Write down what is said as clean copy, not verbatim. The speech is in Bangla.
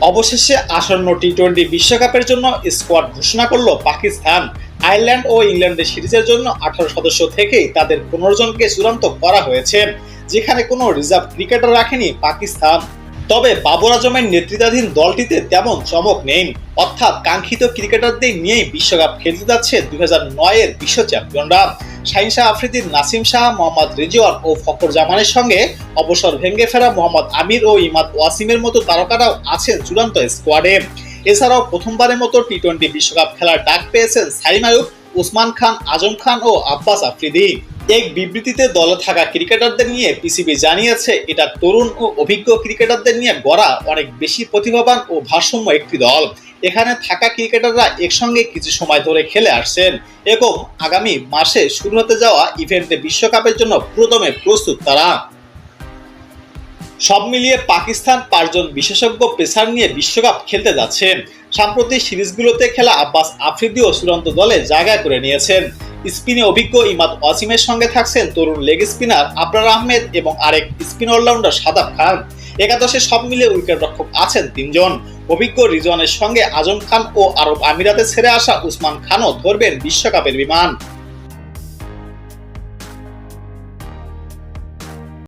অবশেষে আসন্ন টি-20 বিশ্বকাপের জন্য স্কোয়াড ঘোষণা করল পাকিস্তান। আয়ারল্যান্ড ও ইংল্যান্ডের সিরিজের জন্য 18 সদস্য থেকেই তাদের 15 জনকে চূড়ান্ত করা হয়েছে, যেখানে কোনো রিজার্ভ ক্রিকেটার রাখেনি পাকিস্তান। তবে বাবর আজমের নেতৃত্বাধীন দলটিতে তেমন চমক নেই, অর্থাৎ কাঙ্ক্ষিত ক্রিকেটারদের নিয়েই বিশ্বকাপ খেলতে যাচ্ছে 2009-এর বিশ্ব চ্যাম্পিয়নরা। শাহিন শাহ আফ্রিদির, নাসিম শাহ, মোহাম্মদ রিজওয়ান ও ফখর জামানের সঙ্গে অবসর ভেঙে ফেরা মোহাম্মদ আমির ও ইমাদ ওয়াসিমের মতো তারকারাও আছেন চূড়ান্ত স্কোয়াডে। এছাড়াও প্রথমবারের মতো টি-20 বিশ্বকাপ খেলার ডাক পেয়েছেন সাইম আয়ুব, ওসমান খান, আজম খান ও আব্বাস আফ্রিদি। এক বিবৃতিতে দলে থাকা ক্রিকেটারদের নিয়ে পিসিবি জানিয়েছে, এটা তরুণ ও অভিজ্ঞ ক্রিকেটারদের নিয়ে গড়া অনেক বেশি প্রতিভাবান ও ভারসাম্য একটি দল। এখানে থাকা ক্রিকেটাররা একসঙ্গে কিছু সময় ধরে খেলে আসছেন এবং আগামী মাসে শুরু হতে যাওয়া ইভেন্টে বিশ্বকাপের জন্য পুরোদমে প্রস্তুত তারা। সব মিলিয়ে পাকিস্তান 5 জন বিশেষজ্ঞ পেসার নিয়ে বিশ্বকাপ খেলতে যাচ্ছে। সাম্প্রতিক সিরিজগুলোতে খেলা আব্বাস আফ্রিদিও চূড়ান্ত দলে জায়গা করে নিয়েছেন। স্পিনে অভিজ্ঞ ইমাদ ওয়াসিমের সঙ্গে থাকছেন তরুণ লেগ স্পিনার আবরার আহমেদ এবং আরেক স্পিন অলরাউন্ডার শাদাব খান। একাদশে সব মিলিয়ে উইকেট রক্ষক আছেন 3 জন। অভিজ্ঞ রিজওয়ানের সঙ্গে আজম খান ও আরব আমিরাতে ছেড়ে আসা ওসমান খানও ধরবেন বিশ্বকাপের বিমান।